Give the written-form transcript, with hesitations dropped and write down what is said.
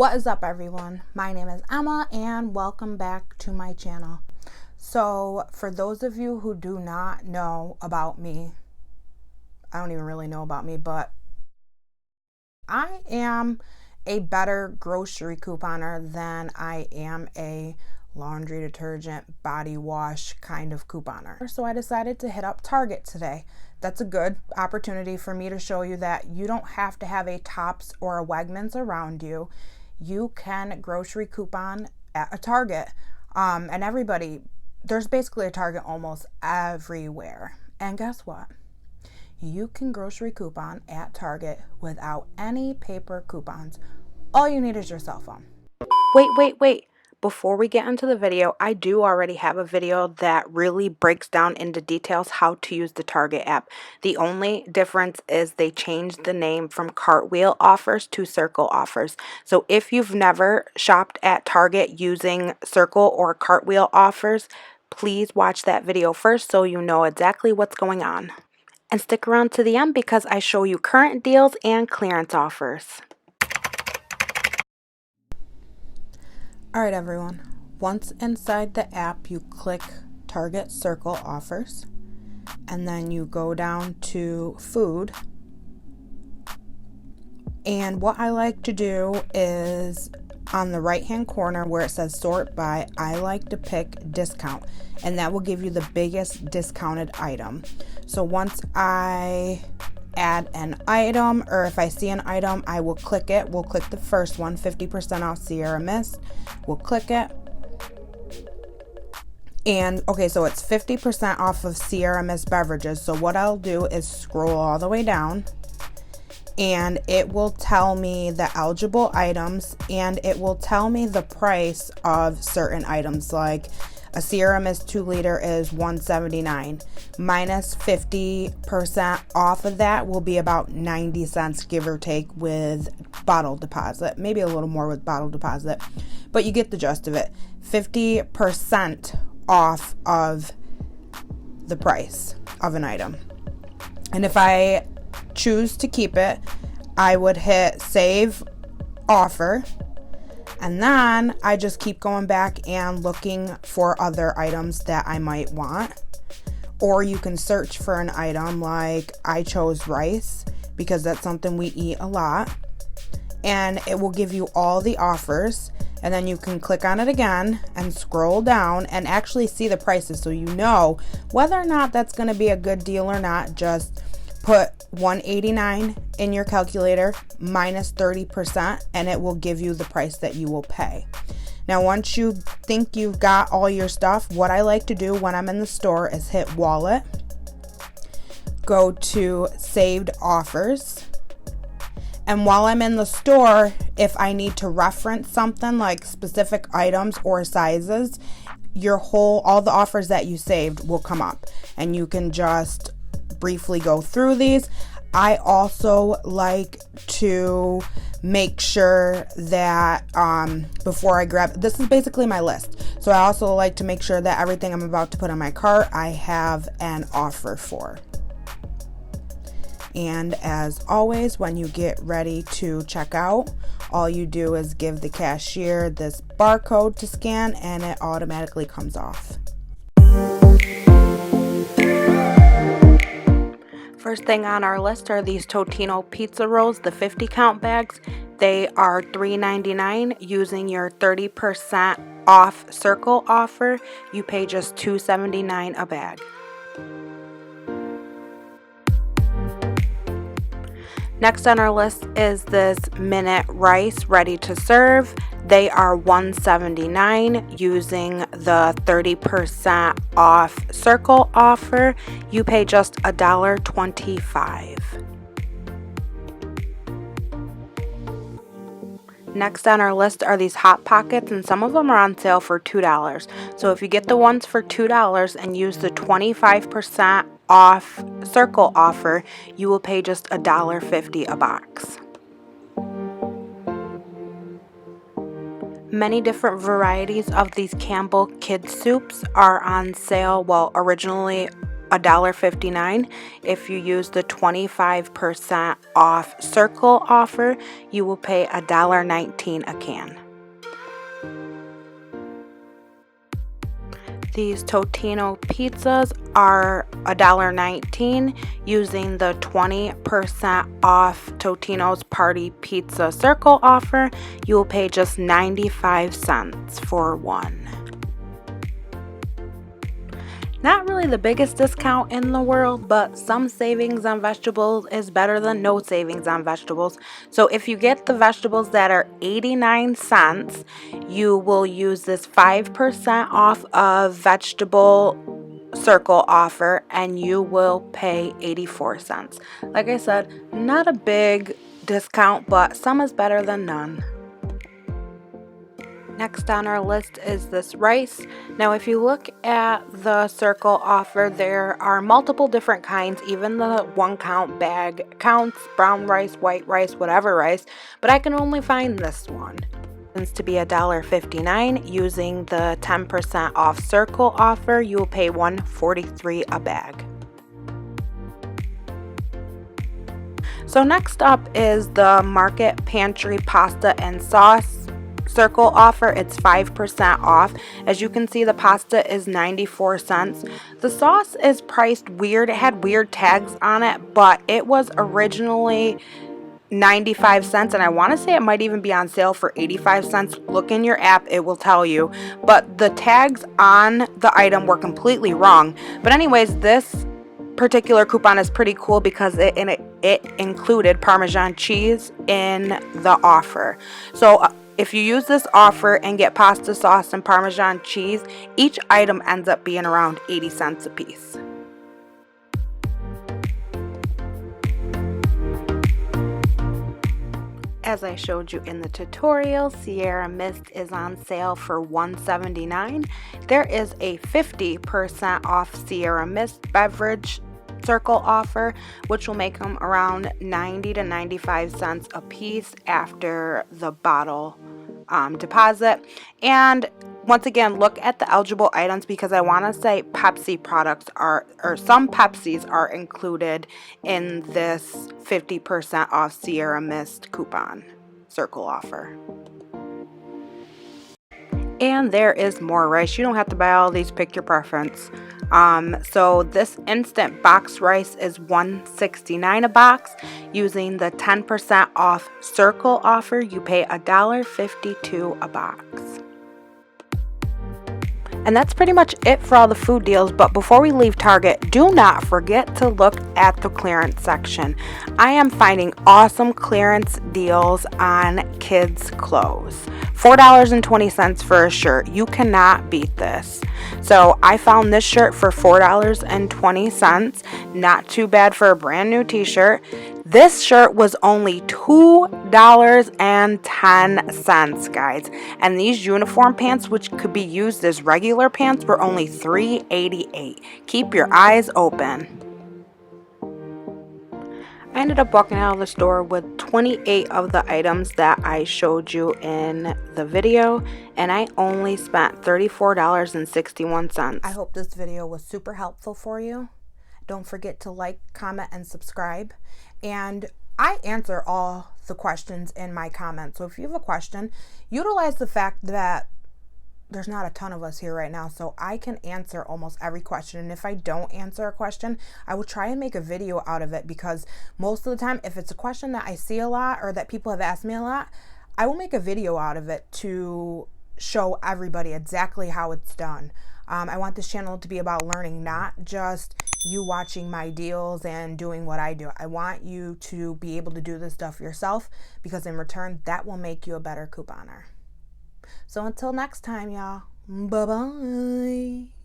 What is up, everyone? My name is Emma and welcome back to my channel. So for those of you who do not know about me, I don't even really know about me, but I am a better grocery couponer than I am a laundry detergent, body wash kind of couponer. So I decided to hit up Target today. That's a good opportunity for me to show you that you don't have to have a Tops or a Wegmans around you. You can grocery coupon at a Target. And everybody, there's basically a Target almost everywhere. And guess what? You can grocery coupon at Target without any paper coupons. All you need is your cell phone. Wait. Before we get into the video, I do already have a video that really breaks down into details how to use the Target app. The only difference is they changed the name from Cartwheel Offers to Circle Offers. So if you've never shopped at Target using Circle or Cartwheel Offers, please watch that video first so you know exactly what's going on. And stick around to the end because I show you current deals and clearance offers. Alright everyone, once inside the app you click Target Circle Offers and then you go down to food, and what I like to do is on the right hand corner where it says sort by, I like to pick discount, and that will give you the biggest discounted item. So once I add an item, or if I see an item, I will click it. We'll click the first one, 50% off Sierra Mist. We'll click it. And okay, so it's 50% off of Sierra Mist beverages. So what I'll do is scroll all the way down and it will tell me the eligible items and it will tell me the price of certain items. Like a Sierra Mist 2 liter is $179. Minus 50% off of that will be about 90 cents, give or take, with bottle deposit. Maybe a little more with bottle deposit, but you get the gist of it. 50% off of the price of an item. And if I choose to keep it, I would hit save offer. And then I just keep going back and looking for other items that I might want. Or you can search for an item, like I chose rice because that's something we eat a lot. And it will give you all the offers. And then you can click on it again and scroll down and actually see the prices so you know whether or not that's going to be a good deal or not. Just put $189 in your calculator minus 30% and it will give you the price that you will pay. Now once you think you've got all your stuff, what I like to do when I'm in the store is hit wallet, go to saved offers, and while I'm in the store, if I need to reference something like specific items or sizes, all the offers that you saved will come up and you can just briefly go through these. I also like to make sure that before I grab, this is basically my list. So I also like to make sure that everything I'm about to put on my cart, I have an offer for. And as always, when you get ready to check out, all you do is give the cashier this barcode to scan and it automatically comes off. First thing on our list are these Totino pizza rolls, the 50 count bags. They are $3.99. Using your 30% off Circle offer, you pay just $2.79 a bag. Next on our list is this minute rice ready to serve. They are $1.79. Using the 30% off Circle offer, you pay just $1.25. Next on our list are these Hot Pockets, and some of them are on sale for $2. So if you get the ones for $2 and use the 25% off Circle offer, you will pay just $1.50 a box. Many different varieties of these Campbell Kids Soups are on sale. Well, originally $1.59. If you use the 25% off circle offer, you will pay $1.19 a can. These Totino pizzas are $1.19. Using the 20% off Totino's Party Pizza Circle offer, you will pay just 95 cents for one. Not really the biggest discount in the world, but some savings on vegetables is better than no savings on vegetables. So if you get the vegetables that are 89 cents, you will use this 5% off of vegetable circle offer and you will pay 84 cents. Like I said, not a big discount, but some is better than none. Next on our list is this rice. Now if you look at the circle offer, there are multiple different kinds. Even the 1 count bag counts: brown rice, white rice, whatever rice, but I can only find this one. It happens to be $1.59. Using the 10% off circle offer, you will pay $1.43 a bag. So next up is the Market Pantry pasta and sauce circle offer. It's 5% off. As you can see, the pasta is 94 cents. The sauce is priced weird. It had weird tags on it, but it was originally 95 cents, and I want to say it might even be on sale for 85 cents. Look in your app, it will tell you. But the tags on the item were completely wrong. But anyways, this particular coupon is pretty cool because it included Parmesan cheese in the offer. So if you use this offer and get pasta sauce and Parmesan cheese, each item ends up being around 80 cents a piece. As I showed you in the tutorial, Sierra Mist is on sale for $1.79. There is a 50% off Sierra Mist beverage circle offer, which will make them around 90 to 95 cents a piece after the bottle deposit. And once again, look at the eligible items because I want to say Pepsi products are, or some Pepsis are included in this 50% off Sierra Mist coupon circle offer. And there is more rice. You don't have to buy all these, pick your preference. So this instant box rice is $1.69 a box. Using the 10% off circle offer, you pay $1.52 a box. And that's pretty much it for all the food deals. But before we leave Target, do not forget to look at the clearance section. I am finding awesome clearance deals on kids' clothes. $4.20 for a shirt. You cannot beat this. So I found this shirt for $4.20. Not too bad for a brand new t-shirt. This shirt was only $2.10, guys. And these uniform pants, which could be used as regular pants, were only $3.88. Keep your eyes open. I ended up walking out of the store with 28 of the items that I showed you in the video, and I only spent $34.61. I hope this video was super helpful for you. Don't forget to like, comment, and subscribe. And I answer all the questions in my comments. So if you have a question, utilize the fact that there's not a ton of us here right now, so I can answer almost every question. And if I don't answer a question, I will try and make a video out of it, because most of the time, if it's a question that I see a lot or that people have asked me a lot, I will make a video out of it to show everybody exactly how it's done. I want this channel to be about learning, not just you watching my deals and doing what I do. I want you to be able to do this stuff yourself, because in return, that will make you a better couponer. So until next time, y'all, bye-bye.